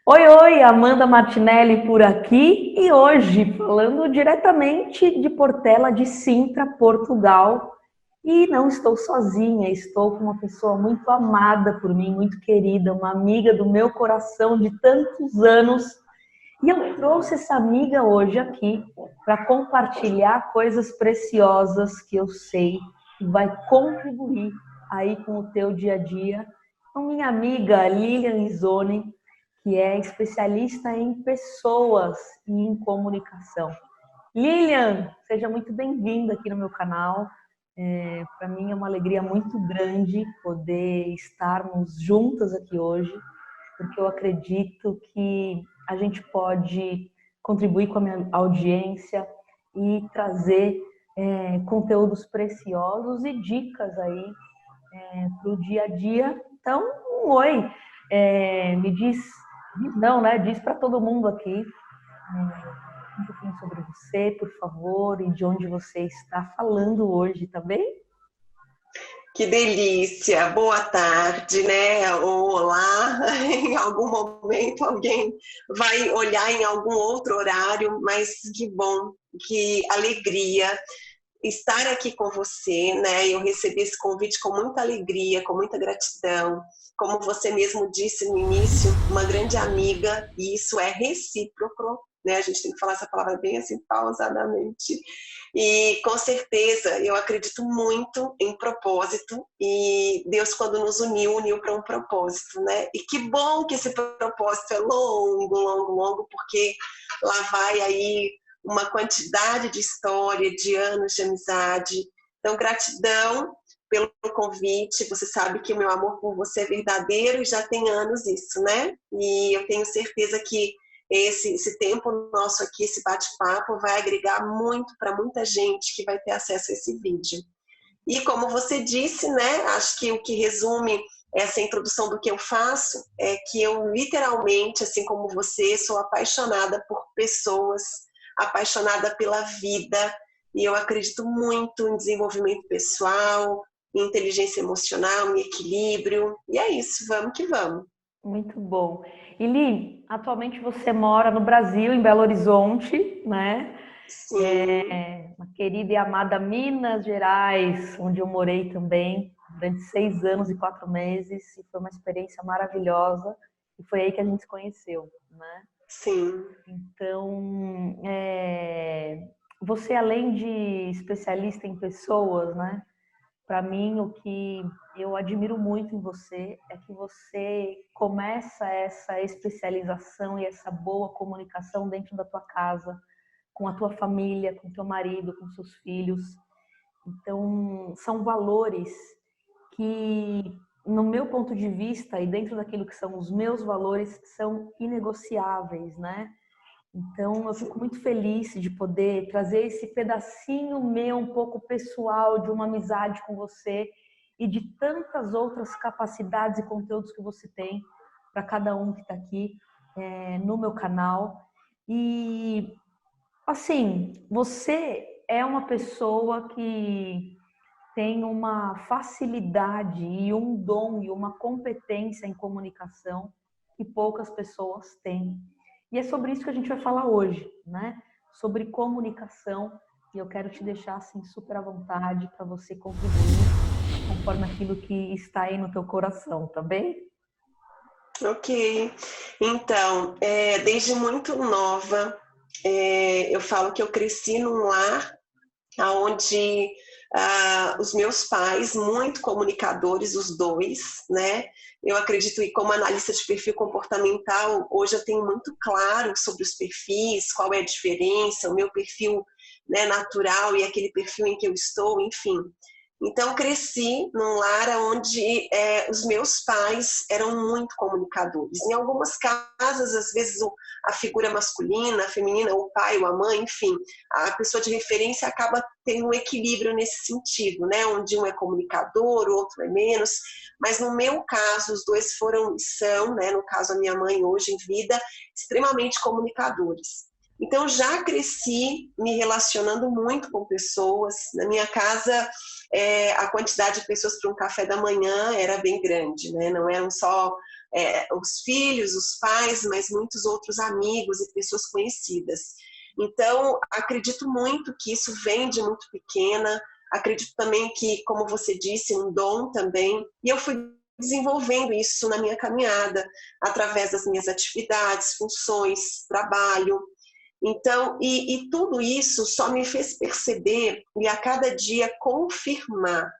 Oi, oi, Amanda Martinelli por aqui e hoje falando diretamente de Portela de Sintra, Portugal. E não estou sozinha, estou com uma pessoa muito amada por mim, muito querida, uma amiga do meu coração de tantos anos. E eu trouxe essa amiga hoje aqui para compartilhar coisas preciosas que eu sei que vai contribuir aí com o teu dia a dia. Então, minha amiga Lilian Izone, que é especialista em pessoas e em comunicação. Lilian, seja muito bem-vinda aqui no meu canal. Para mim é uma alegria muito grande poder estarmos juntas aqui hoje, porque eu acredito que a gente pode contribuir com a minha audiência e trazer conteúdos preciosos e dicas aí para o dia a dia. Então, um oi, me diz não, né? Diz para todo mundo aqui um pouquinho sobre você, por favor, e de onde você está falando hoje, tá bem? Que delícia! Boa tarde, né? Ou olá! Em algum momento alguém vai olhar em algum outro horário, mas que bom, que alegria estar aqui com você, né? Eu recebi esse convite com muita alegria, com muita gratidão. Como você mesmo disse no início, uma grande amiga, e isso é recíproco, né? A gente tem que falar essa palavra bem assim, pausadamente. E com certeza eu acredito muito em propósito, e Deus, quando nos uniu, uniu para um propósito, né? E que bom que esse propósito é longo, longo, longo, porque lá vai aí uma quantidade de história, de anos de amizade. Então, gratidão pelo convite. Você sabe que o meu amor por você é verdadeiro e já tem anos isso, né? E eu tenho certeza que esse tempo nosso aqui, esse bate-papo, vai agregar muito para muita gente que vai ter acesso a esse vídeo. E como você disse, né? Acho que o que resume essa introdução do que eu faço é que eu literalmente, assim como você, sou apaixonada por pessoas, apaixonada pela vida, e eu acredito muito em desenvolvimento pessoal, em inteligência emocional, em equilíbrio, e é isso, vamos que vamos. Muito bom. E Li, atualmente você mora no Brasil, em Belo Horizonte, né? Sim, Uma querida e amada Minas Gerais, onde eu morei também durante 6 anos e 4 meses, e foi uma experiência maravilhosa, e foi aí que a gente se conheceu, né? sim. Então, você além de especialista em pessoas, né? Para mim, o que eu admiro muito em você é que você começa essa especialização e essa boa comunicação dentro da tua casa, com a tua família, com teu marido, com seus filhos. Então, são valores que, no meu ponto de vista e dentro daquilo que são os meus valores, são inegociáveis, né? Então, eu fico muito feliz de poder trazer esse pedacinho meu, um pouco pessoal, de uma amizade com você e de tantas outras capacidades e conteúdos que você tem para cada um que está aqui no meu canal. E, assim, você é uma pessoa que tem uma facilidade e um dom e uma competência em comunicação que poucas pessoas têm. E é sobre isso que a gente vai falar hoje, né? Sobre comunicação. E eu quero te deixar assim super à vontade para você contribuir conforme aquilo que está aí no teu coração, tá bem? Ok. Então, desde muito nova, eu falo que eu cresci num lar onde os meus pais, muito comunicadores, os dois, né? Eu acredito que como analista de perfil comportamental, hoje eu tenho muito claro sobre os perfis, qual é a diferença, o meu perfil, né, natural e aquele perfil em que eu estou, enfim. Então, cresci num lar onde os meus pais eram muito comunicadores. Em algumas casas, às vezes, a figura masculina, a feminina, o pai ou a mãe, enfim, a pessoa de referência acaba tendo um equilíbrio nesse sentido, né? Onde um é comunicador, o outro é menos. Mas no meu caso, os dois foram e são, né? No caso, a minha mãe hoje em vida, extremamente comunicadores. Então, já cresci me relacionando muito com pessoas. Na minha casa, a quantidade de pessoas para um café da manhã era bem grande, né? Não eram só os filhos, os pais, mas muitos outros amigos e pessoas conhecidas. Então, acredito muito que isso vem de muito pequena. Acredito também que, como você disse, um dom também. E eu fui desenvolvendo isso na minha caminhada, através das minhas atividades, funções, trabalho. Então, e tudo isso só me fez perceber e a cada dia confirmar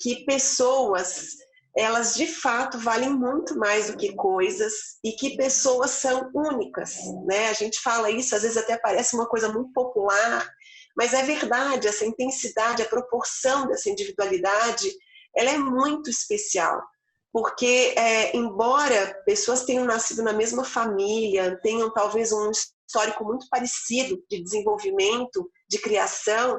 que pessoas, elas de fato valem muito mais do que coisas e que pessoas são únicas, né? A gente fala isso, às vezes até parece uma coisa muito popular, mas é verdade, essa intensidade, a proporção dessa individualidade, ela é muito especial. Porque, embora pessoas tenham nascido na mesma família, tenham talvez um histórico muito parecido de desenvolvimento, de criação,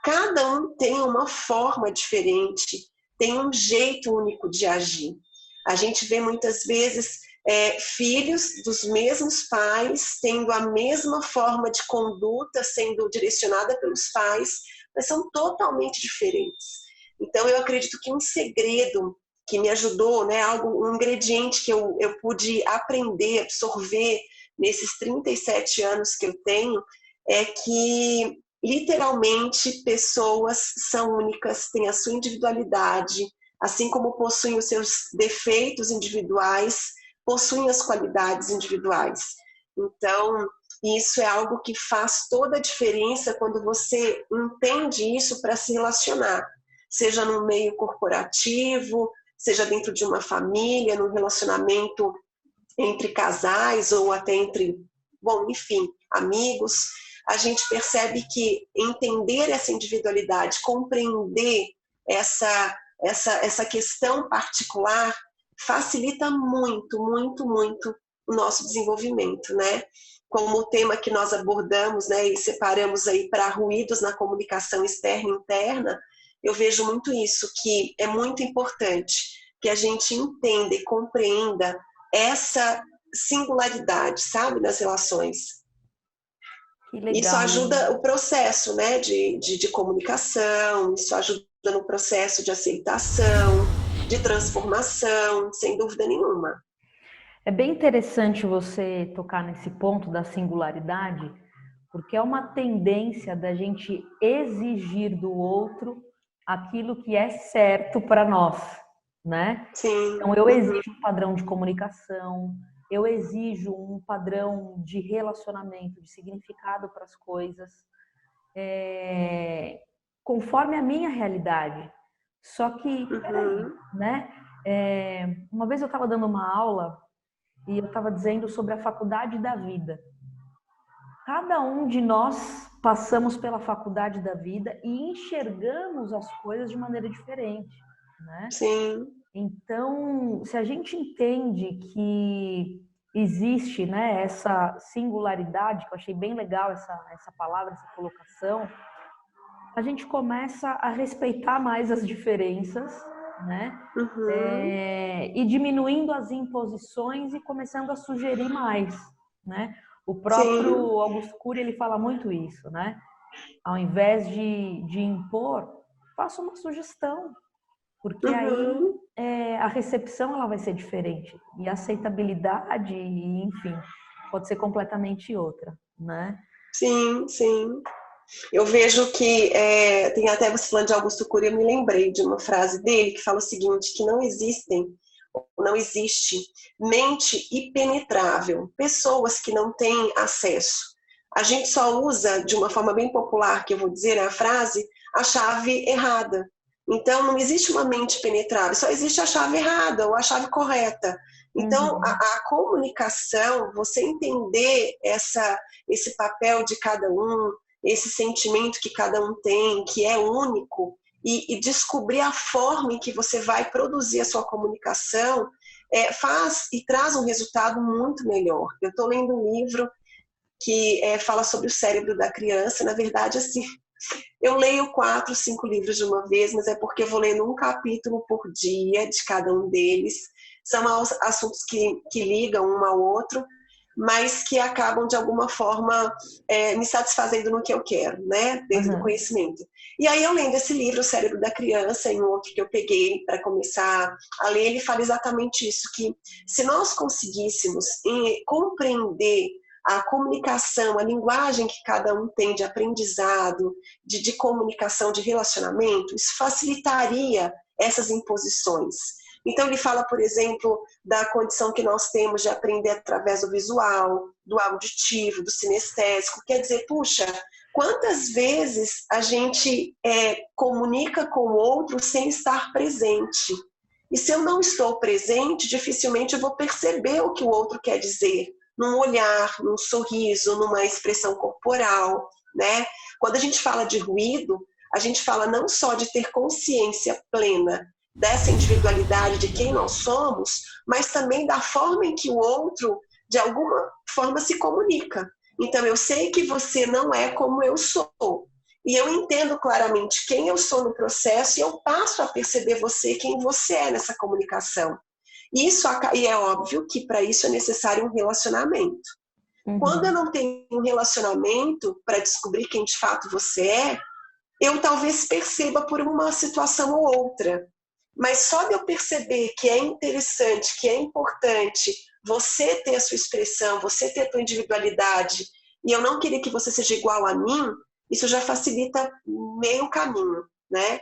cada um tem uma forma diferente, tem um jeito único de agir. A gente vê muitas vezes filhos dos mesmos pais tendo a mesma forma de conduta sendo direcionada pelos pais, mas são totalmente diferentes. Então, eu acredito que um segredo que me ajudou, né, um ingrediente que eu pude aprender, absorver nesses 37 anos que eu tenho, é que literalmente pessoas são únicas, têm a sua individualidade, assim como possuem os seus defeitos individuais, possuem as qualidades individuais. Então, isso é algo que faz toda a diferença quando você entende isso para se relacionar, seja no meio corporativo, seja dentro de uma família, num relacionamento entre casais ou até entre, bom, enfim, amigos. A gente percebe que entender essa individualidade, compreender essa questão particular, facilita muito, muito, muito o nosso desenvolvimento, né? Como o tema que nós abordamos, né, e separamos aí para ruídos na comunicação externa e interna, eu vejo muito isso, que é muito importante que a gente entenda e compreenda essa singularidade, sabe, nas relações. Que legal. Isso ajuda o processo, né, de comunicação, isso ajuda no processo de aceitação, de transformação, sem dúvida nenhuma. É bem interessante você tocar nesse ponto da singularidade, porque é uma tendência da gente exigir do outro aquilo que é certo para nós, né? Sim. Então eu exijo um padrão de comunicação, eu exijo um padrão de relacionamento, de significado para as coisas, conforme a minha realidade. Só que, peraí, né? Uma vez eu estava dando uma aula e eu estava dizendo sobre a faculdade da vida. Cada um de nós passamos pela faculdade da vida e enxergamos as coisas de maneira diferente, né? Sim. Então, se a gente entende que existe, né, essa singularidade, que eu achei bem legal essa palavra, essa colocação, a gente começa a respeitar mais as diferenças, né? E diminuindo as imposições e começando a sugerir mais, né? O próprio Sim. Augusto Cury, ele fala muito isso, né? Ao invés de impor, faça uma sugestão, porque aí a recepção ela vai ser diferente e a aceitabilidade, enfim, pode ser completamente outra, né? Sim, sim. Eu vejo que, tem até você falando de Augusto Cury, eu me lembrei de uma frase dele que fala o seguinte, que não existe mente impenetrável, pessoas que não têm acesso. A gente só usa, de uma forma bem popular, que eu vou dizer a frase, a chave errada. Então, não existe uma mente penetrável, só existe a chave errada ou a chave correta. Então, a comunicação, você entender esse papel de cada um, esse sentimento que cada um tem, que é único, e descobrir a forma em que você vai produzir a sua comunicação, faz e traz um resultado muito melhor. Eu estou lendo um livro que fala sobre o cérebro da criança. Na verdade, assim, eu leio 4, 5 livros de uma vez, mas é porque eu vou lendo um capítulo por dia de cada um deles. São assuntos que ligam um ao outro, mas que acabam, de alguma forma, me satisfazendo no que eu quero, né? Dentro do conhecimento. E aí eu lendo esse livro, O Cérebro da Criança, em um outro que eu peguei para começar a ler, ele fala exatamente isso, que se nós conseguíssemos compreender a comunicação, a linguagem que cada um tem de aprendizado, de comunicação, de relacionamento, isso facilitaria essas imposições. Então ele fala, por exemplo, da condição que nós temos de aprender através do visual, do auditivo, do sinestésico. Quer dizer, puxa, quantas vezes a gente comunica com o outro sem estar presente? E se eu não estou presente, dificilmente eu vou perceber o que o outro quer dizer, num olhar, num sorriso, numa expressão corporal, né? Quando a gente fala de ruído, a gente fala não só de ter consciência plena dessa individualidade de quem nós somos, mas também da forma em que o outro, de alguma forma, se comunica. Então, eu sei que você não é como eu sou. E eu entendo claramente quem eu sou no processo e eu passo a perceber você, quem você é nessa comunicação. E é óbvio que para isso é necessário um relacionamento. Quando eu não tenho um relacionamento para descobrir quem de fato você é, eu talvez perceba por uma situação ou outra. Mas só de eu perceber que é interessante, que é importante você ter a sua expressão, você ter a sua individualidade, e eu não querer que você seja igual a mim, isso já facilita meio caminho, né?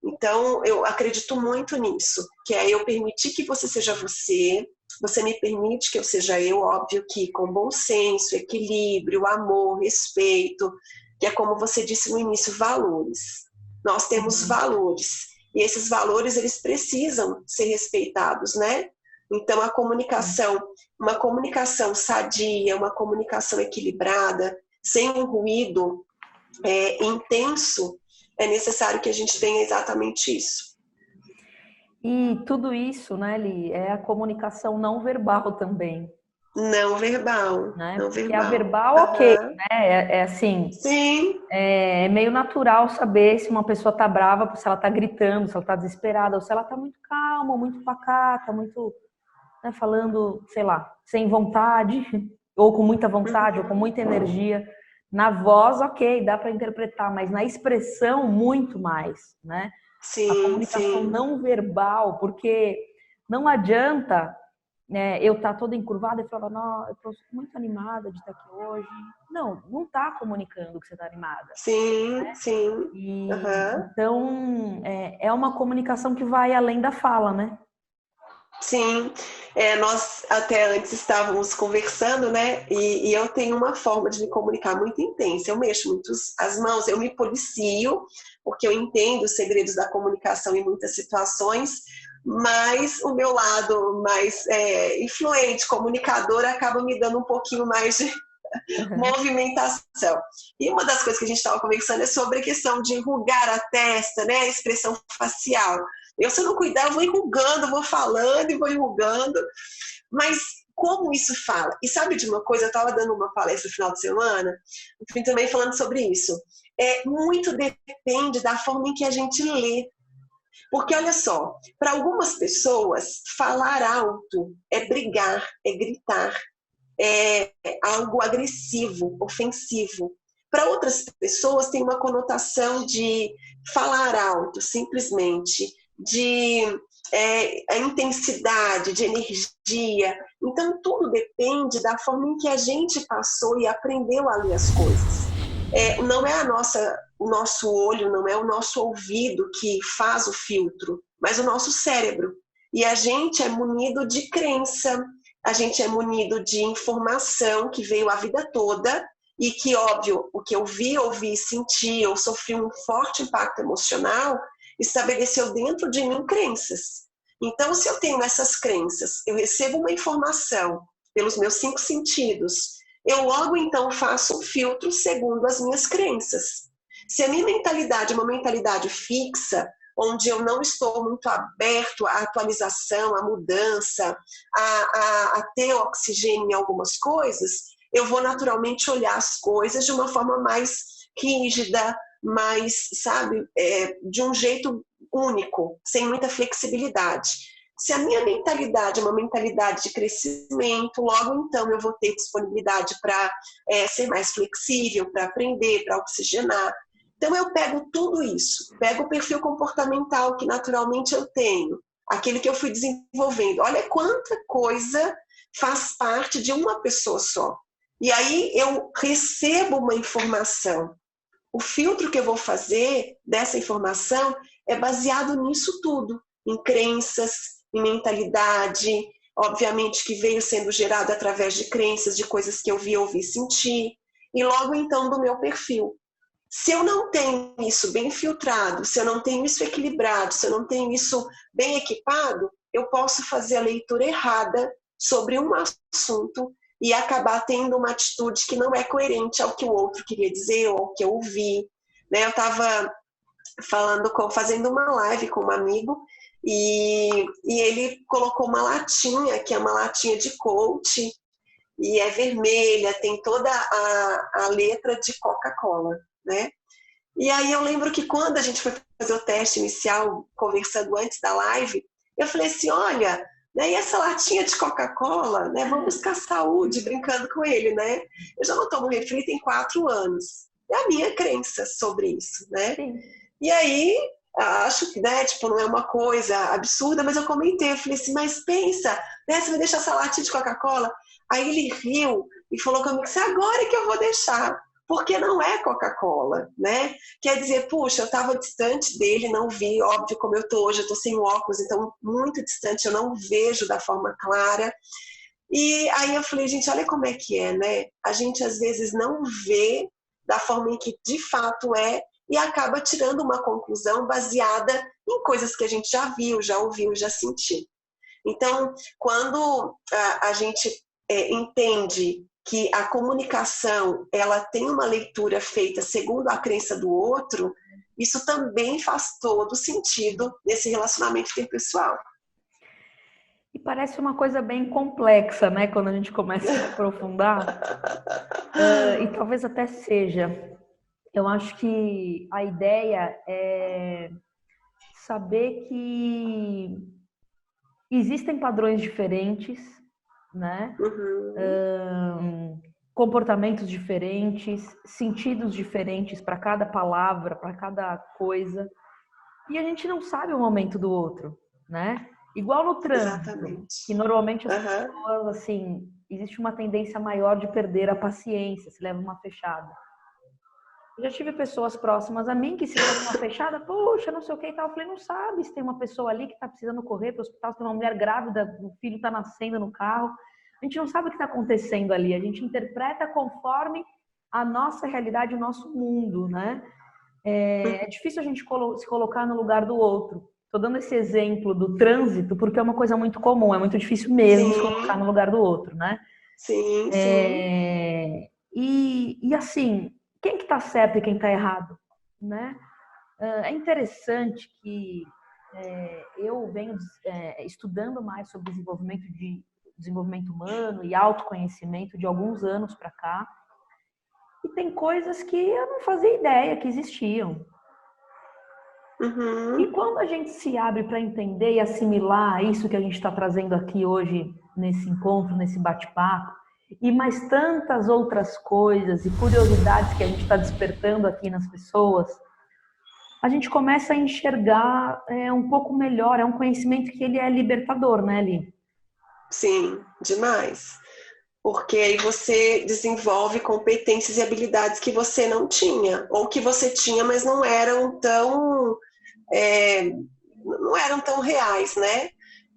Então, eu acredito muito nisso, que é eu permitir que você seja você, você me permite que eu seja eu, óbvio que com bom senso, equilíbrio, amor, respeito, que é como você disse no início, valores. Nós temos valores. E esses valores, eles precisam ser respeitados, né? Então, uma comunicação sadia, uma comunicação equilibrada, sem um ruído intenso, é necessário que a gente tenha exatamente isso. E tudo isso, né, Li, é a comunicação não verbal também. Não verbal, né? não Porque verbal. a verbal, ok, né? É assim, Sim. É meio natural saber se uma pessoa tá brava, se ela tá gritando, se ela tá desesperada, ou se ela tá muito calma, muito pacata, muito, né, falando, sei lá, sem vontade, ou com muita vontade, ou com muita energia. Na voz, ok, dá para interpretar, mas na expressão, muito mais, né? Sim, a comunicação não verbal, porque não adianta eu estar toda encurvada e falar, não, eu estou muito animada de estar aqui hoje. Não está comunicando que você está animada. Sim, né? sim. Então, é uma comunicação que vai além da fala, né? Sim, nós até antes estávamos conversando, né? E eu tenho uma forma de me comunicar muito intensa. Eu mexo muito as mãos, eu me policio, porque eu entendo os segredos da comunicação em muitas situações, mas o meu lado mais influente, comunicador, acaba me dando um pouquinho mais de movimentação. E uma das coisas que a gente estava conversando é sobre a questão de enrugar a testa, né? A expressão facial. Se eu não cuidar, eu vou enrugando, vou falando e vou enrugando. Mas como isso fala? E sabe de uma coisa? Eu estava dando uma palestra no final de semana, e também falando sobre isso. Muito depende da forma em que a gente lê. Porque, olha só, para algumas pessoas, falar alto é brigar, é gritar, é algo agressivo, ofensivo. Para outras pessoas, tem uma conotação de falar alto, simplesmente, de a intensidade, de energia. Então, tudo depende da forma em que a gente passou e aprendeu a ler as coisas. Não é o nosso olho, não é o nosso ouvido que faz o filtro, mas o nosso cérebro. E a gente é munido de crença, a gente é munido de informação que veio a vida toda e que, óbvio, o que eu vi, ouvi, senti, eu sofri um forte impacto emocional, estabeleceu dentro de mim crenças. Então, se eu tenho essas crenças, eu recebo uma informação pelos meus 5 sentidos, eu logo então faço um filtro segundo as minhas crenças. Se a minha mentalidade é uma mentalidade fixa, onde eu não estou muito aberto à atualização, à mudança, a ter oxigênio em algumas coisas, eu vou naturalmente olhar as coisas de uma forma mais rígida, mais, sabe, de um jeito único, sem muita flexibilidade. Se a minha mentalidade é uma mentalidade de crescimento, logo então eu vou ter disponibilidade para ser mais flexível, para aprender, para oxigenar. Então eu pego tudo isso, pego o perfil comportamental que naturalmente eu tenho, aquele que eu fui desenvolvendo. Olha quanta coisa faz parte de uma pessoa só. E aí eu recebo uma informação. O filtro que eu vou fazer dessa informação é baseado nisso tudo, em crenças, em mentalidade, obviamente que veio sendo gerado através de crenças, de coisas que eu vi, ouvi, senti, e logo então do meu perfil. Se eu não tenho isso bem filtrado, se eu não tenho isso equilibrado, se eu não tenho isso bem equipado, eu posso fazer a leitura errada sobre um assunto e acabar tendo uma atitude que não é coerente ao que o outro queria dizer ou ao que eu ouvi. Eu estava fazendo uma live com um amigo e ele colocou uma latinha, que é uma latinha de coach, e é vermelha, tem toda a letra de Coca-Cola, né? E aí eu lembro que quando a gente foi fazer o teste inicial, conversando antes da live, eu falei assim, olha, né, e essa latinha de Coca-Cola, né, vamos buscar saúde, brincando com ele, né? Eu já não tomo refri tem 4 anos. É a minha crença sobre isso, né? Sim. E aí, acho que, né, tipo, não é uma coisa absurda, mas eu comentei, eu falei assim, mas pensa, né, você vai deixar essa latinha de Coca-Cola? Aí ele riu e falou comigo, agora que eu vou deixar, porque não é Coca-Cola, né? Quer dizer, puxa, eu estava distante dele, não vi, óbvio, como eu estou hoje, eu estou sem óculos, então muito distante, eu não vejo da forma clara. E aí eu falei, gente, olha como é que é, né? A gente às vezes não vê da forma em que de fato é, e acaba tirando uma conclusão baseada em coisas que a gente já viu, já ouviu, já sentiu. Então, quando a gente entende que a comunicação ela tem uma leitura feita segundo a crença do outro, isso também faz todo sentido nesse relacionamento interpessoal. E parece uma coisa bem complexa, né? Quando a gente começa a aprofundar. E talvez até seja. Eu acho que a ideia é saber que existem padrões diferentes, né? Comportamentos diferentes, sentidos diferentes para cada palavra, para cada coisa. E a gente não sabe o momento do outro, né? Igual no trânsito, Exatamente. que normalmente as pessoas, assim, existe uma tendência maior de perder a paciência, se leva uma fechada. Eu já tive pessoas próximas a mim que se leva uma fechada, poxa, não sei o que e tal. Eu falei, não sabe se tem uma pessoa ali que está precisando correr para o hospital, se tem uma mulher grávida, o filho está nascendo no carro. A gente não sabe o que está acontecendo ali, a gente interpreta conforme a nossa realidade, o nosso mundo, né? É difícil a gente se colocar no lugar do outro. Estou dando esse exemplo do trânsito porque é uma coisa muito comum, é muito difícil mesmo se colocar no lugar do outro, né? Sim. E assim, quem que está certo e quem está errado, né? É interessante que eu venho estudando mais sobre desenvolvimento humano e autoconhecimento de alguns anos para cá, e tem coisas que eu não fazia ideia que existiam. E quando a gente se abre para entender e assimilar isso que a gente está trazendo aqui hoje nesse encontro, nesse bate-papo, e mais tantas outras coisas e curiosidades que a gente está despertando aqui nas pessoas, a gente começa a enxergar um pouco melhor. É um conhecimento que ele é libertador, né, Li? Sim, demais. Porque aí você desenvolve competências e habilidades que você não tinha, ou que você tinha, mas não eram tão reais, né?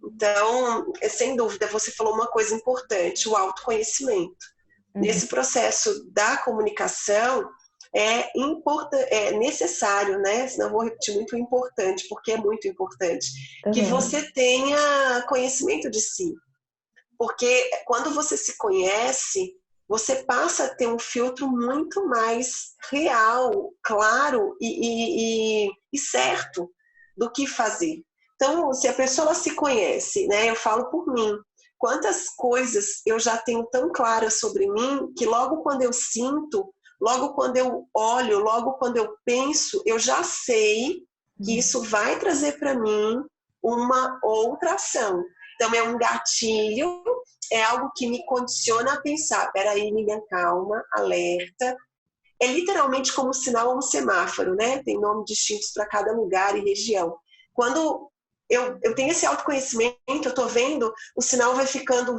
Então, sem dúvida, você falou uma coisa importante, o autoconhecimento. Nesse processo da comunicação, é necessário, né? Senão eu vou repetir muito importante, porque é muito importante, que você tenha conhecimento de si. Porque quando você se conhece, você passa a ter um filtro muito mais real, claro e certo do que fazer. Então, se a pessoa se conhece, né, eu falo por mim, quantas coisas eu já tenho tão claras sobre mim que logo quando eu sinto, logo quando eu olho, logo quando eu penso, eu já sei que isso vai trazer para mim uma outra ação. Então, é um gatilho, é algo que me condiciona a pensar, peraí, Lilian, calma, alerta. É literalmente como um sinal ou um semáforo, né? Tem nomes distintos para cada lugar e região. Quando eu tenho esse autoconhecimento, eu estou vendo, o sinal vai ficando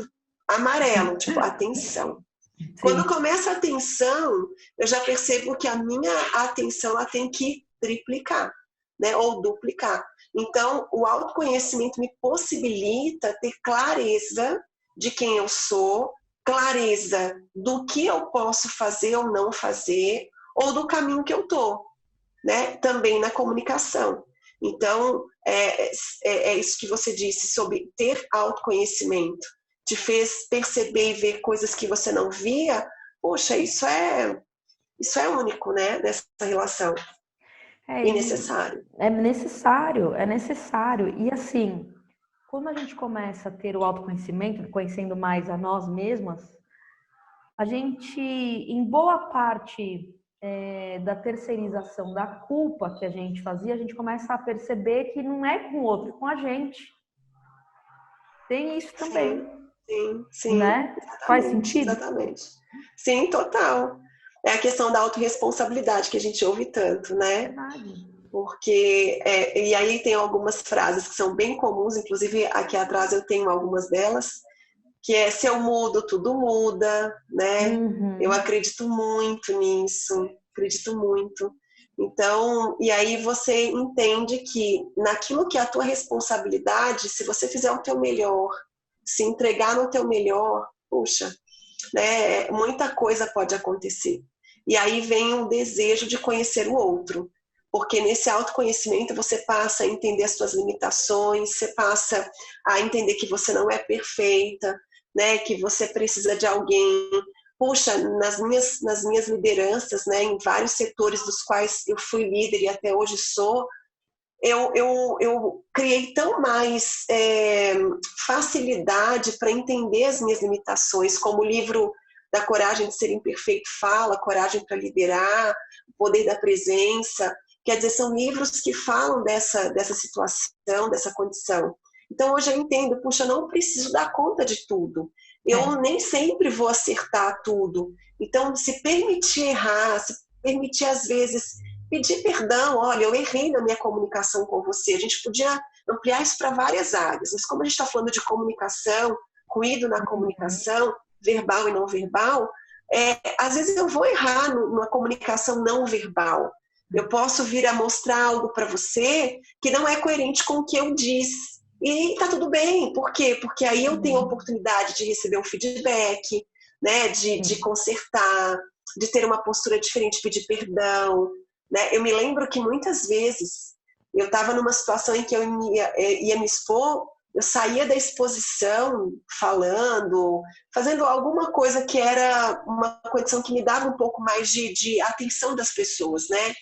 amarelo, tipo, atenção. Sim. Quando começa a atenção, eu já percebo que a minha atenção ela tem que triplicar, né? Ou duplicar. Então, o autoconhecimento me possibilita ter clareza de quem eu sou, clareza do que eu posso fazer ou não fazer, ou do caminho que eu estou, né? Também na comunicação. Então, é isso que você disse sobre ter autoconhecimento. Te fez perceber e ver coisas que você não via. Poxa, isso é único, né? Nessa relação. E necessário. É necessário. E assim, quando a gente começa a ter o autoconhecimento, conhecendo mais a nós mesmas, a gente, em boa parte da terceirização da culpa que a gente fazia, a gente começa a perceber que não é com o outro, é com a gente. Tem isso também. Sim. Né? Faz sentido? Exatamente. Sim, total. É a questão da autorresponsabilidade que a gente ouve tanto, né? Verdade. Porque, e aí tem algumas frases que são bem comuns, inclusive aqui atrás eu tenho algumas delas, que é: se eu mudo, tudo muda, né? Uhum. Eu acredito muito nisso, acredito muito. Então, e aí você entende que naquilo que é a tua responsabilidade, se você fizer o teu melhor, se entregar no teu melhor, puxa, né, muita coisa pode acontecer. E aí vem um desejo de conhecer o outro, porque nesse autoconhecimento você passa a entender as suas limitações, você passa a entender que você não é perfeita, né, que você precisa de alguém. Puxa, nas minhas lideranças, né, em vários setores dos quais eu fui líder e até hoje sou, eu criei tão mais facilidade para entender as minhas limitações, como o livro da Coragem de Ser Imperfeito fala, Coragem para Liderar, O Poder da Presença. Quer dizer, são livros que falam dessa situação, dessa condição. Então, hoje eu entendo, puxa, eu não preciso dar conta de tudo. Eu nem sempre vou acertar tudo. Então, se permitir errar, se permitir, às vezes, pedir perdão. Olha, eu errei na minha comunicação com você. A gente podia ampliar isso para várias áreas, mas como a gente está falando de comunicação, ruído na comunicação, verbal e não verbal, às vezes eu vou errar numa comunicação não verbal. Eu posso vir a mostrar algo para você que não é coerente com o que eu disse. E tá tudo bem. Por quê? Porque aí eu tenho a oportunidade de receber um feedback, né, de consertar, de ter uma postura diferente, pedir perdão. Né? Eu me lembro que muitas vezes eu estava numa situação em que eu ia me expor, eu saía da exposição falando, fazendo alguma coisa que era uma condição que me dava um pouco mais de atenção das pessoas, né?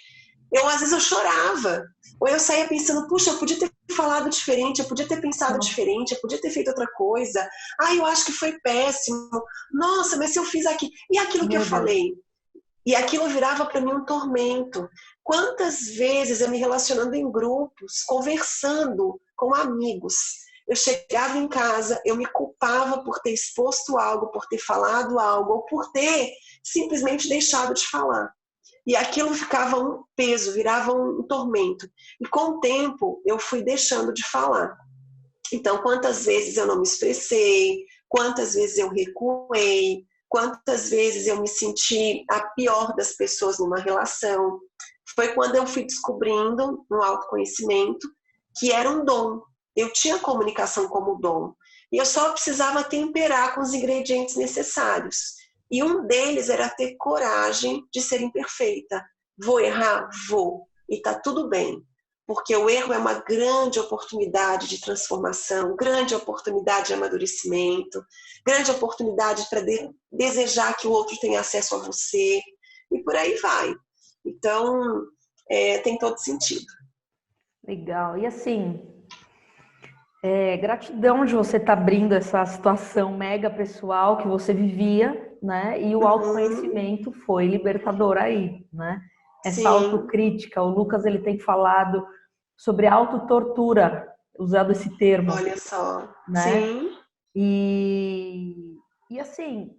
Às vezes eu chorava, ou eu saía pensando, puxa, eu podia ter falado diferente, eu podia ter pensado diferente, eu podia ter feito outra coisa. Eu acho que foi péssimo. Nossa, mas se eu fiz aqui... E aquilo que eu falei? E aquilo virava para mim um tormento. Quantas vezes eu me relacionando em grupos, conversando com amigos, eu chegava em casa, eu me culpava por ter exposto algo, por ter falado algo, ou por ter simplesmente deixado de falar. E aquilo ficava um peso, virava um tormento. E com o tempo, eu fui deixando de falar. Então, quantas vezes eu não me expressei, quantas vezes eu recuei, quantas vezes eu me senti a pior das pessoas numa relação. Foi quando eu fui descobrindo no autoconhecimento que era um dom. Eu tinha comunicação como dom. E eu só precisava temperar com os ingredientes necessários. E um deles era ter coragem de ser imperfeita. Vou errar? Vou. E tá tudo bem. Porque o erro é uma grande oportunidade de transformação, grande oportunidade de amadurecimento, grande oportunidade para desejar que o outro tenha acesso a você, e por aí vai. Então, tem todo sentido. Legal. E assim, gratidão de você estar abrindo essa situação mega pessoal que você vivia, né? E o autoconhecimento foi libertador aí, né? Essa autocrítica. O Lucas, ele tem falado sobre autotortura, usado esse termo, Olha só. né? Sim. E assim,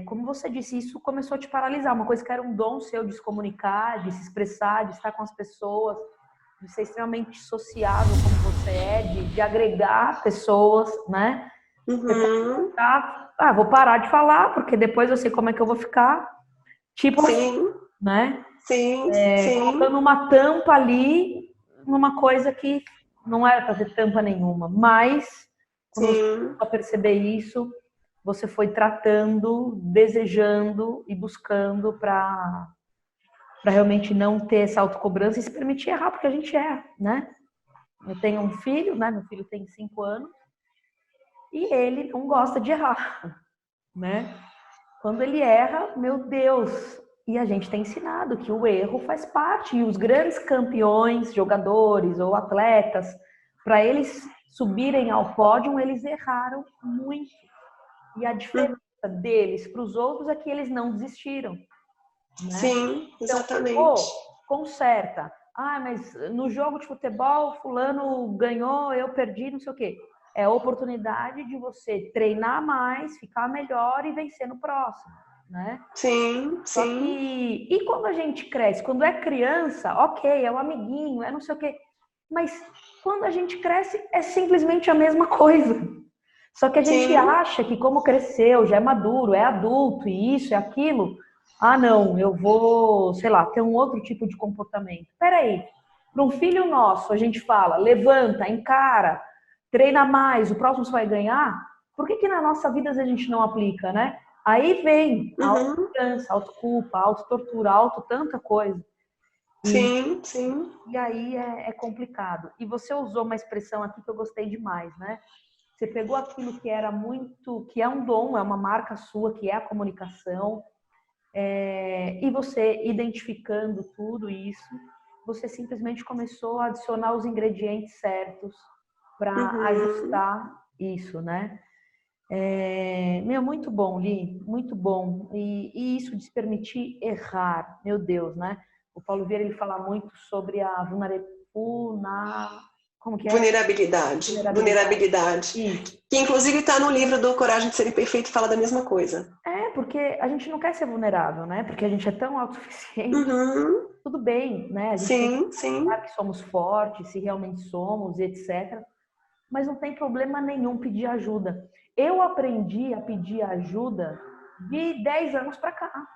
como você disse, isso começou a te paralisar. Uma coisa que era um dom seu de se comunicar, de se expressar, de estar com as pessoas, de ser extremamente sociável como você é, de agregar pessoas, né? Uhum. Vou parar de falar, porque depois eu sei como é que eu vou ficar. Tipo assim, Sim, né? sim, sim, Colocando uma tampa ali, numa coisa que não era para ter tampa nenhuma. Mas, quando você sim, começou a perceber isso, você foi tratando, desejando e buscando para realmente não ter essa autocobrança e se permitir errar, porque a gente erra, né? Eu tenho um filho, né? Meu filho tem 5 anos e ele não gosta de errar, né? Quando ele erra, meu Deus! E a gente tem ensinado que o erro faz parte. E os grandes campeões, jogadores ou atletas, para eles subirem ao pódio, eles erraram muito. E a diferença deles para os outros é que eles não desistiram, né? sim, Então, exatamente. errou, conserta. Ah, mas no jogo de futebol, fulano ganhou, eu perdi, não sei o quê. É a oportunidade de você treinar mais, ficar melhor e vencer no próximo, né? Sim, Só sim, que, e quando a gente cresce? Quando é criança, ok, é um amiguinho, é não sei o quê. Mas quando a gente cresce, é simplesmente a mesma coisa. Só que a gente sim, acha que como cresceu, já é maduro, é adulto, e isso, é aquilo. Ah, não, eu vou, sei lá, ter um outro tipo de comportamento. Peraí, para um filho nosso, a gente fala, levanta, encara, treina mais, o próximo você vai ganhar. Por que que na nossa vida a gente não aplica, né? Aí vem a uhum, autocobrança, autoculpa, autotortura, auto tanta coisa. E, sim, sim, e aí é complicado. E você usou uma expressão aqui que eu gostei demais, né? Você pegou aquilo que era muito, que é um dom, é uma marca sua, que é a comunicação, e você identificando tudo isso, você simplesmente começou a adicionar os ingredientes certos para uhum. ajustar isso, né? Muito bom, Li, muito bom. E isso de se permitir errar, meu Deus, né? O Paulo Vieira ele fala muito sobre a como que é? Vulnerabilidade, Vulnerabilidade. vulnerabilidade. Isso. Que inclusive está no livro do Coragem de Ser Imperfeito, fala da mesma coisa. Porque a gente não quer ser vulnerável, né? Porque a gente é tão autossuficiente. Uhum, Tudo bem, né? A gente tem que sim, sim, mostrar que somos fortes, se realmente somos, etc. Mas não tem problema nenhum pedir ajuda. Eu aprendi a pedir ajuda de 10 anos para cá.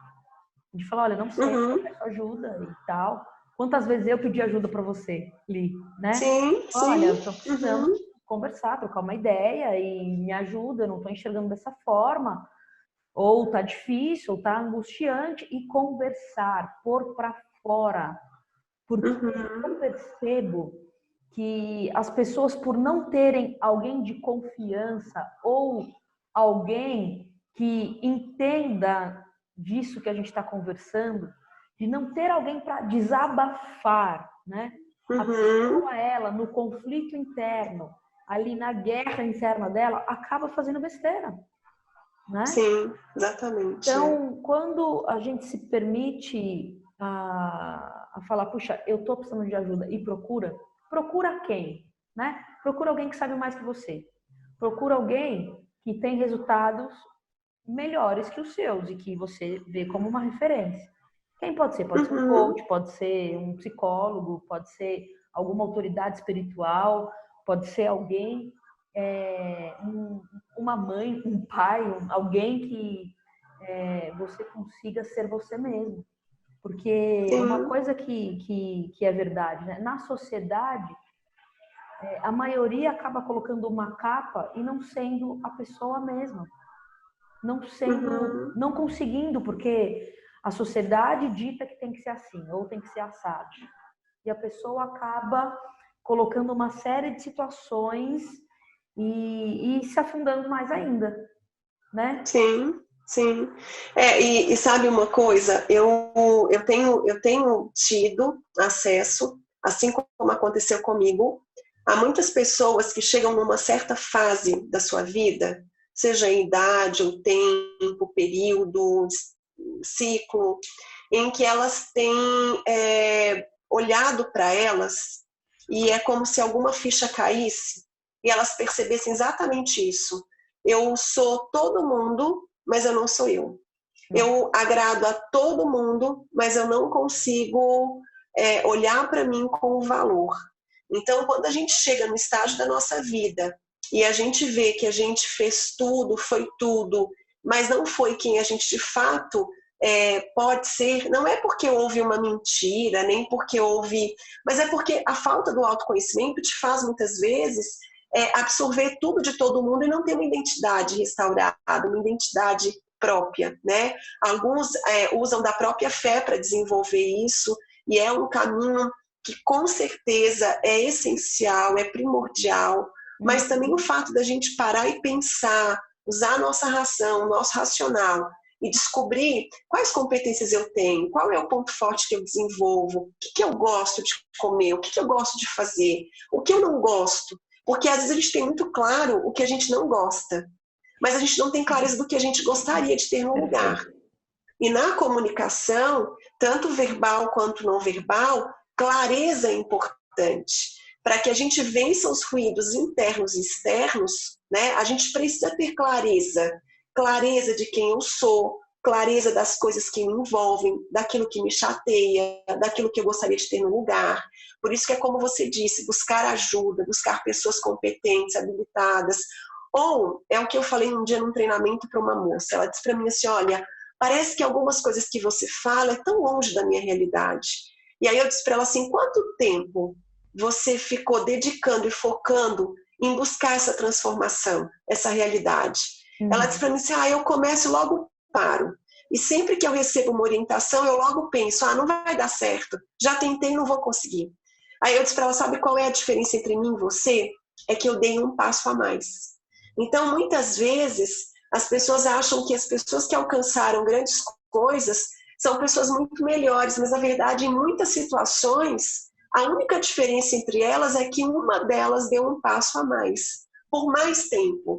De falar, olha, não sei, eu uhum, peço ajuda e tal. Quantas vezes eu pedi ajuda para você, Li, né? sim, Olha, sim, eu tô precisando uhum, conversar, trocar uma ideia e me ajuda, eu não tô enxergando dessa forma. Ou tá difícil, ou tá angustiante e conversar, pôr para fora. Porque eu uhum, percebo que as pessoas, por não terem alguém de confiança ou alguém que entenda disso que a gente está conversando, de não ter alguém para desabafar, né? A uhum, pessoa, ela, no conflito interno, ali na guerra interna dela, acaba fazendo besteira, né? sim, exatamente. É. Então, quando a gente se permite a falar, puxa, eu estou precisando de ajuda e procura quem? Né? Procura alguém que sabe mais que você. Procura alguém que tem resultados melhores que os seus e que você vê como uma referência. Quem pode ser? Pode ser um Uhum, coach, pode ser um psicólogo, pode ser alguma autoridade espiritual, pode ser alguém, uma mãe, um pai, alguém que você consiga ser você mesmo. Porque uma sim, coisa que é verdade, né? Na sociedade, a maioria acaba colocando uma capa e não sendo a pessoa mesma. uhum, Não conseguindo, porque a sociedade dita que tem que ser assim, ou tem que ser assado. E a pessoa acaba colocando uma série de situações e se afundando mais ainda, né? sim, sim. E sabe uma coisa? Eu tenho tido acesso, assim como aconteceu comigo, a muitas pessoas que chegam numa certa fase da sua vida, seja em idade, ou tempo, período, ciclo, em que elas têm olhado para elas e é como se alguma ficha caísse e elas percebessem exatamente isso. Eu sou todo mundo, mas eu não sou eu. Eu agrado a todo mundo, mas eu não consigo olhar para mim com valor. Então, quando a gente chega no estágio da nossa vida e a gente vê que a gente fez tudo, foi tudo, mas não foi quem a gente de fato pode ser, não é porque houve uma mentira, nem porque houve, mas é porque a falta do autoconhecimento te faz muitas vezes absorver tudo de todo mundo e não ter uma identidade restaurada, uma identidade própria, né? Alguns usam da própria fé para desenvolver isso, e é um caminho que com certeza é essencial, é primordial, mas também o fato da gente parar e pensar, usar a nossa razão, o nosso racional, e descobrir quais competências eu tenho, qual é o ponto forte que eu desenvolvo, o que eu gosto de comer, o que eu gosto de fazer, o que eu não gosto, porque às vezes a gente tem muito claro o que a gente não gosta, mas a gente não tem clareza do que a gente gostaria de ter no lugar. E na comunicação, tanto verbal quanto não verbal, clareza é importante. Para que a gente vença os ruídos internos e externos, né, a gente precisa ter clareza. Clareza de quem eu sou, clareza das coisas que me envolvem, daquilo que me chateia, daquilo que eu gostaria de ter no lugar. Por isso que é como você disse, buscar ajuda, buscar pessoas competentes, habilitadas. Ou, é o que eu falei um dia num treinamento para uma moça, ela disse para mim assim, olha, parece que algumas coisas que você fala é tão longe da minha realidade. E aí eu disse para ela assim, quanto tempo você ficou dedicando e focando em buscar essa transformação, essa realidade? Ela disse para mim assim, eu começo e logo paro. E sempre que eu recebo uma orientação, eu logo penso, não vai dar certo, já tentei, não vou conseguir. Aí eu disse para ela, sabe qual é a diferença entre mim e você? É que eu dei um passo a mais. Então, muitas vezes, as pessoas acham que as pessoas que alcançaram grandes coisas são pessoas muito melhores, mas, na verdade, em muitas situações, a única diferença entre elas é que uma delas deu um passo a mais, por mais tempo,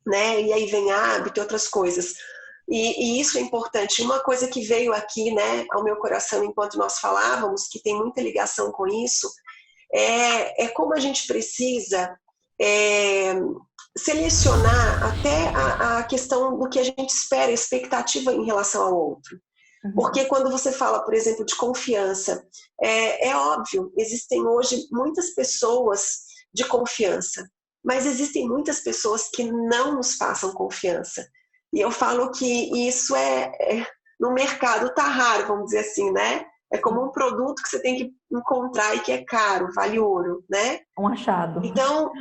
né? E aí vem hábito e outras coisas. E isso é importante. Uma coisa que veio aqui, né, ao meu coração enquanto nós falávamos, que tem muita ligação com isso, é como a gente precisa selecionar até a questão do que a gente espera, a expectativa em relação ao outro. Porque quando você fala, por exemplo, de confiança, é óbvio, existem hoje muitas pessoas de confiança, mas existem muitas pessoas que não nos passam confiança. E eu falo que isso no mercado tá raro, vamos dizer assim, né? É como um produto que você tem que encontrar e que é caro, vale ouro, né? Um achado. Então,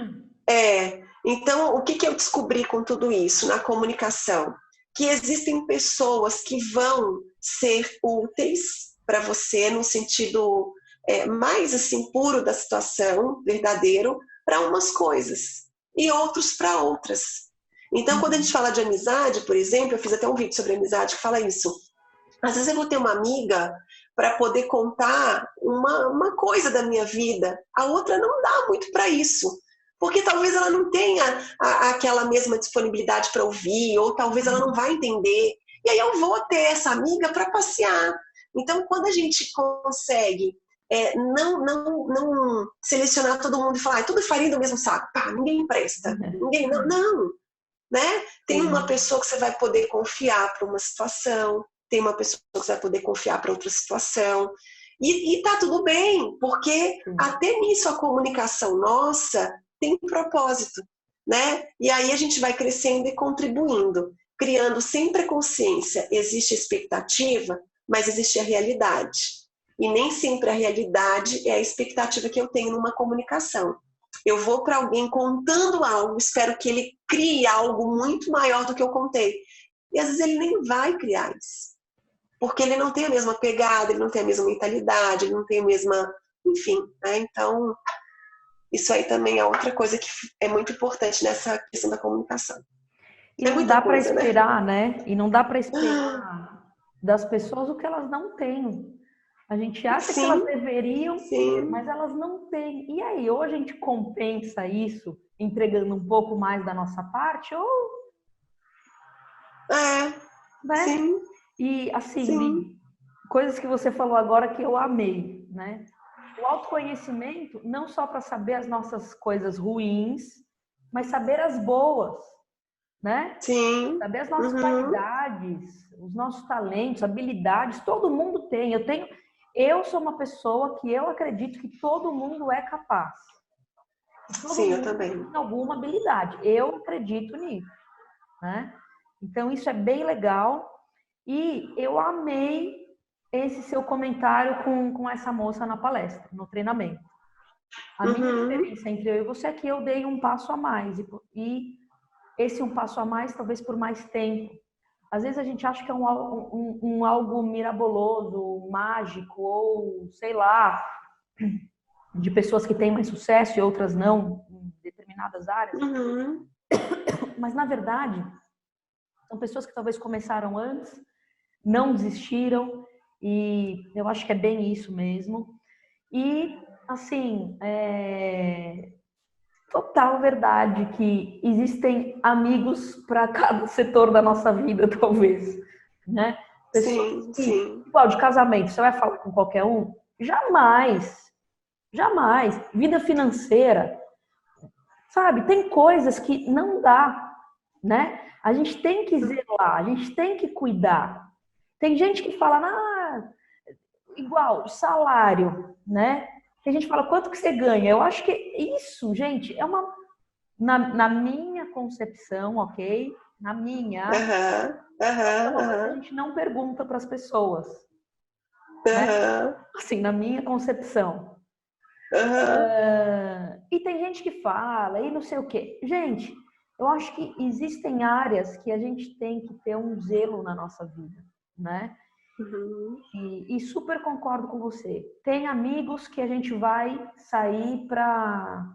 o que eu descobri com tudo isso na comunicação? Que existem pessoas que vão ser úteis para você no sentido mais assim puro da situação, verdadeiro, para umas coisas e outros para outras. Então, quando a gente fala de amizade, por exemplo, eu fiz até um vídeo sobre amizade que fala isso. Às vezes eu vou ter uma amiga para poder contar uma coisa da minha vida, a outra não dá muito para isso. Porque talvez ela não tenha aquela mesma disponibilidade para ouvir, ou talvez ela não vai entender. E aí eu vou ter essa amiga para passear. Então, quando a gente consegue não selecionar todo mundo e falar, tudo farinha do mesmo saco, ninguém presta, ninguém, não, né? Tem uma pessoa que você vai poder confiar para uma situação, tem uma pessoa que você vai poder confiar para outra situação. E tá tudo bem, porque até nisso a comunicação nossa tem propósito, né? E aí a gente vai crescendo e contribuindo, criando sempre a consciência. Existe a expectativa, mas existe a realidade. E nem sempre a realidade é a expectativa que eu tenho numa comunicação. Eu vou para alguém contando algo, espero que ele crie algo muito maior do que eu contei. E às vezes ele nem vai criar isso. Porque ele não tem a mesma pegada, ele não tem a mesma mentalidade, ele não tem a mesma... Enfim, né? Então... Isso aí também é outra coisa que é muito importante nessa questão da comunicação. E não dá para esperar, né? E não dá para esperar das pessoas o que elas não têm. A gente acha que elas deveriam, mas elas não têm. E aí, ou a gente compensa isso entregando um pouco mais da nossa parte, ou... né? Sim. E assim, coisas que você falou agora que eu amei, né? o autoconhecimento não só para saber as nossas coisas ruins, mas saber as boas, né? Sim. Saber as nossas qualidades, os nossos talentos, habilidades, todo mundo tem. Eu sou uma pessoa que eu acredito que todo mundo é capaz. Todo Sim, mundo eu também. tem alguma habilidade. Eu acredito nisso, né? Então isso é bem legal e eu amei esse seu comentário com essa moça na palestra, no treinamento. A minha diferença entre eu e você é que eu dei um passo a mais e esse um passo a mais talvez por mais tempo. Às vezes a gente acha que é um algo miraboloso, mágico ou sei lá, de pessoas que têm mais sucesso e outras não em determinadas áreas. Mas na verdade são pessoas que talvez começaram antes, não desistiram e eu acho que é bem isso mesmo. E assim, total verdade que existem amigos para cada setor da nossa vida, talvez, né? Pessoas Sim, que, sim. igual de casamento, você vai falar com qualquer um? Jamais, jamais. Vida financeira, sabe? Tem coisas que não dá, né? A gente tem que zelar, a gente tem que cuidar. Tem gente que fala, igual, salário, né? Tem gente que fala, quanto que você ganha? Eu acho que isso, gente, é uma... Na minha concepção, ok? Na minha, é uma coisa que a gente não pergunta para as pessoas, né? Assim, na minha concepção. E tem gente que fala, e não sei o quê. Gente, eu acho que existem áreas que a gente tem que ter um zelo na nossa vida, né? E super concordo com você. Tem amigos que a gente vai sair para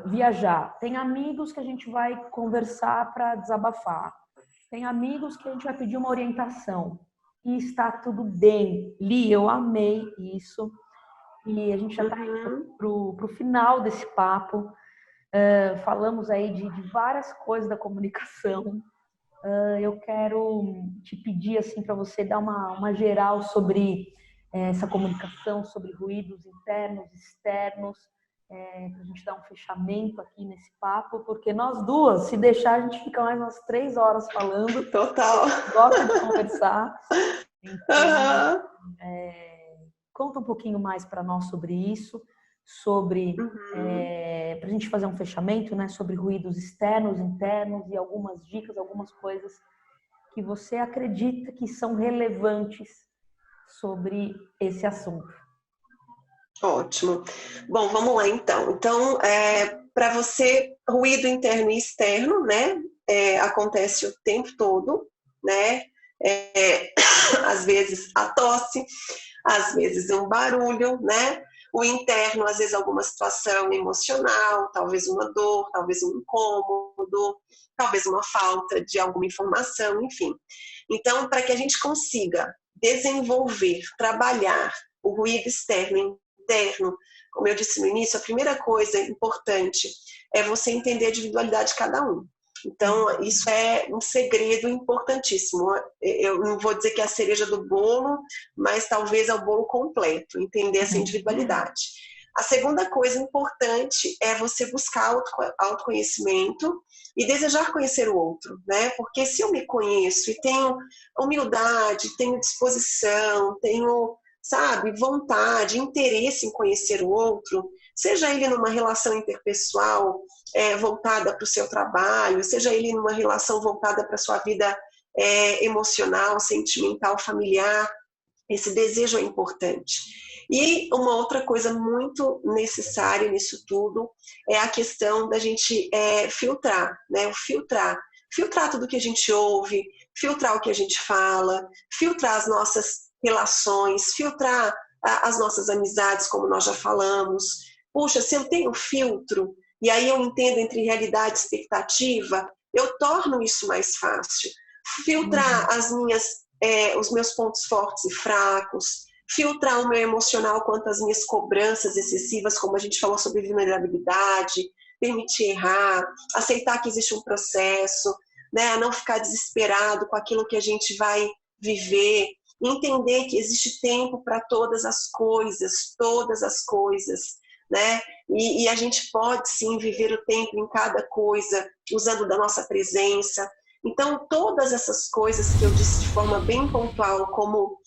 viajar. Tem amigos que a gente vai conversar para desabafar. Tem amigos que a gente vai pedir uma orientação. E está tudo bem. Li, eu amei isso. E a gente já está indo para o final desse papo. Falamos aí de várias coisas da comunicação. Eu quero te pedir assim para você dar uma geral sobre essa comunicação, sobre ruídos internos, externos, para a gente dar um fechamento aqui nesse papo, porque nós duas, se deixar, a gente fica mais umas 3 horas falando. Total. Gosta de conversar. Então, conta um pouquinho mais para nós sobre isso, sobre para a gente fazer um fechamento, né, sobre ruídos externos, internos e algumas dicas, algumas coisas que você acredita que são relevantes sobre esse assunto. Ótimo. Bom, vamos lá então. Então, para você, ruído interno e externo, né, acontece o tempo todo, né? Às vezes a tosse, às vezes um barulho, né? O interno, às vezes alguma situação emocional, talvez uma dor, talvez um incômodo, talvez uma falta de alguma informação, enfim. Então, para que a gente consiga desenvolver, trabalhar o ruído externo e interno, como eu disse no início, a primeira coisa importante é você entender a individualidade de cada um. Então, isso é um segredo importantíssimo. Eu não vou dizer que é a cereja do bolo, mas talvez é o bolo completo, entender essa individualidade. A segunda coisa importante é você buscar autoconhecimento e desejar conhecer o outro, né? Porque se eu me conheço e tenho humildade, tenho disposição, tenho, sabe, vontade, interesse em conhecer o outro, seja ele numa relação interpessoal voltada para o seu trabalho, seja ele numa relação voltada para a sua vida emocional, sentimental, familiar, esse desejo é importante. E uma outra coisa muito necessária nisso tudo é a questão da gente filtrar, né? Filtrar tudo que a gente ouve, filtrar o que a gente fala, filtrar as nossas relações, filtrar as nossas amizades, como nós já falamos. Puxa, se eu tenho filtro, e aí eu entendo entre realidade e expectativa, eu torno isso mais fácil. Filtrar os meus pontos fortes e fracos, filtrar o meu emocional quanto às minhas cobranças excessivas, como a gente falou sobre vulnerabilidade, permitir errar, aceitar que existe um processo, né? Não ficar desesperado com aquilo que a gente vai viver. entender que existe tempo para todas as coisas, né? E a gente pode sim viver o tempo em cada coisa, usando da nossa presença. Então, todas essas coisas que eu disse de forma bem pontual, como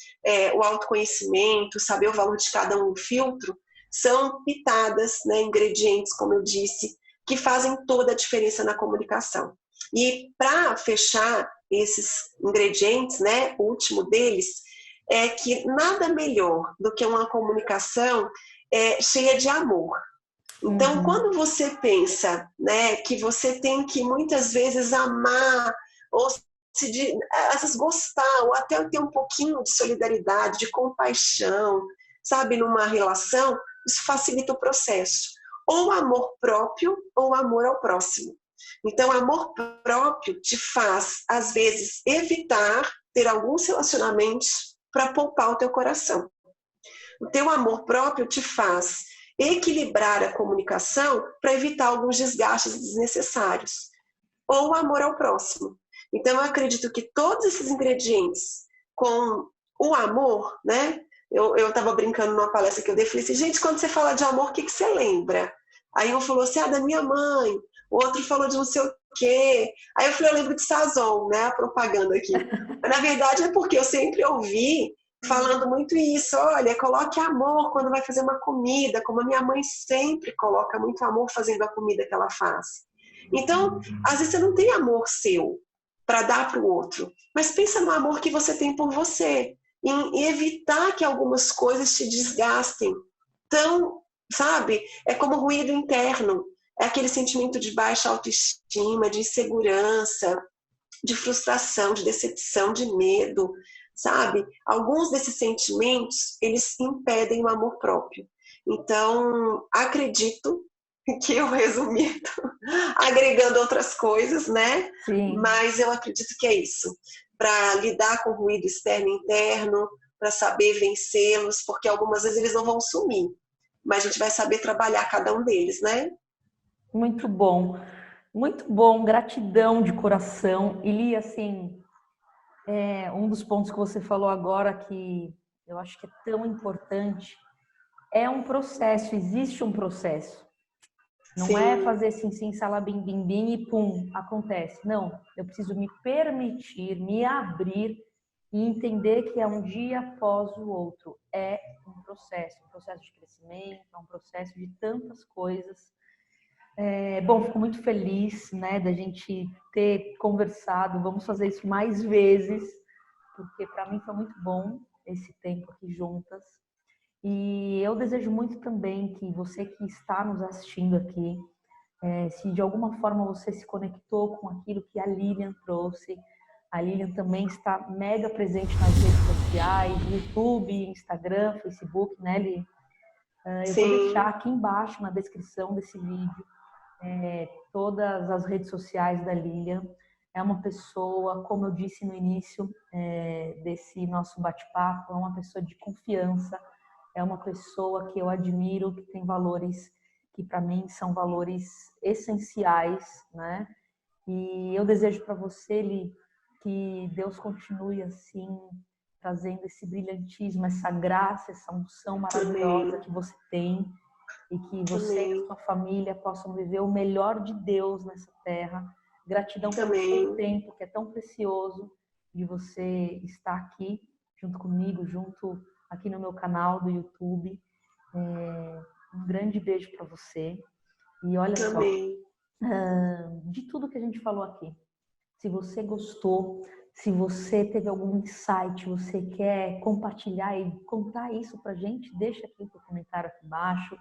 o autoconhecimento, saber o valor de cada um, o filtro, são pitadas, né, ingredientes, como eu disse, que fazem toda a diferença na comunicação. E para fechar esses ingredientes, né, o último deles, é que nada melhor do que uma comunicação cheia de amor. Então, quando você pensa, né, que você tem que muitas vezes amar, ou às vezes gostar, ou até ter um pouquinho de solidariedade, de compaixão, sabe, numa relação, isso facilita o processo. Ou amor próprio, ou amor ao próximo. Então, amor próprio te faz, às vezes, evitar ter alguns relacionamentos para poupar o teu coração. O teu amor próprio te faz equilibrar a comunicação para evitar alguns desgastes desnecessários. Ou o amor ao próximo. Então, eu acredito que todos esses ingredientes com o amor, né? Eu estava brincando numa palestra que eu dei, falei assim, gente, quando você fala de amor, o que você lembra? Aí um falou assim, da minha mãe. O outro falou de não sei o quê. Aí eu falei, eu lembro de Sazon, né? A propaganda aqui. Mas, na verdade, é porque eu sempre ouvi falando muito isso. Olha, coloque amor quando vai fazer uma comida, como a minha mãe sempre coloca muito amor fazendo a comida que ela faz. Então, às vezes você não tem amor seu para dar para o outro, mas pensa no amor que você tem por você, em evitar que algumas coisas te desgastem. Então, sabe, é como ruído interno, é aquele sentimento de baixa autoestima, de insegurança, de frustração, de decepção, de medo, sabe? Alguns desses sentimentos, eles impedem o amor próprio. Então, acredito que eu resumi agregando outras coisas, né? Sim. Mas eu acredito que é isso. Para lidar com o ruído externo e interno, para saber vencê-los, porque algumas vezes eles não vão sumir, mas a gente vai saber trabalhar cada um deles, né? Muito bom, gratidão de coração. E Li, assim, um dos pontos que você falou agora que eu acho que é tão importante, é um processo, existe um processo. Não Sim. É fazer sim, salabim, bim, bim e pum, acontece. Não, eu preciso me permitir, me abrir e entender que é um dia após o outro. É um processo de crescimento, é um processo de tantas coisas. Bom, fico muito feliz, né, da gente ter conversado. Vamos fazer isso mais vezes, porque para mim foi muito bom esse tempo aqui juntas. E eu desejo muito também que você que está nos assistindo aqui, se de alguma forma você se conectou com aquilo que a Lilian trouxe. A Lilian também está mega presente nas redes sociais, YouTube, Instagram, Facebook, né, Li? Eu vou deixar aqui embaixo na descrição desse vídeo todas as redes sociais da Lilian. É uma pessoa, como eu disse no início desse nosso bate-papo, é uma pessoa de confiança, é uma pessoa que eu admiro, que tem valores que para mim são valores essenciais, né? E eu desejo para você, Li, que Deus continue assim, trazendo esse brilhantismo, essa graça, essa unção maravilhosa que você tem, e que você e a sua família possam viver o melhor de Deus nessa terra. Gratidão pelo seu tempo, que é tão precioso, de você estar aqui junto comigo, junto aqui no meu canal do YouTube. Um grande beijo para você. E olha só, de tudo que a gente falou aqui, se você gostou, se você teve algum insight, você quer compartilhar e contar isso pra gente, deixa aqui o comentário aqui embaixo,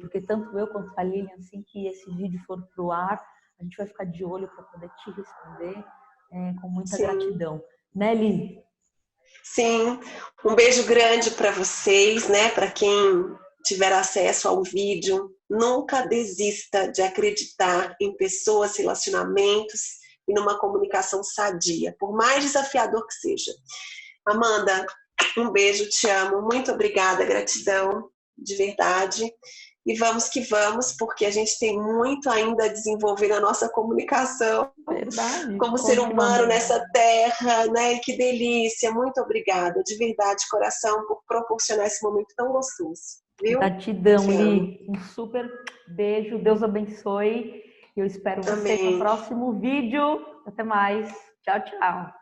porque tanto eu quanto a Lilian, assim que esse vídeo for pro ar, a gente vai ficar de olho para poder te responder com muita gratidão. Né, Li? Sim, um beijo grande para vocês, né? Para quem tiver acesso ao vídeo, nunca desista de acreditar em pessoas, relacionamentos e numa comunicação sadia, por mais desafiador que seja. Amanda, um beijo, te amo, muito obrigada, gratidão, de verdade. e vamos que vamos, porque a gente tem muito ainda a desenvolver na nossa comunicação Verdade. como ser humano nessa terra, né? E que delícia, muito obrigada, de verdade, coração, por proporcionar esse momento tão gostoso, viu? Gratidão, Li. Um super beijo, Deus abençoe. Eu espero você no próximo vídeo. Até mais. Tchau, tchau.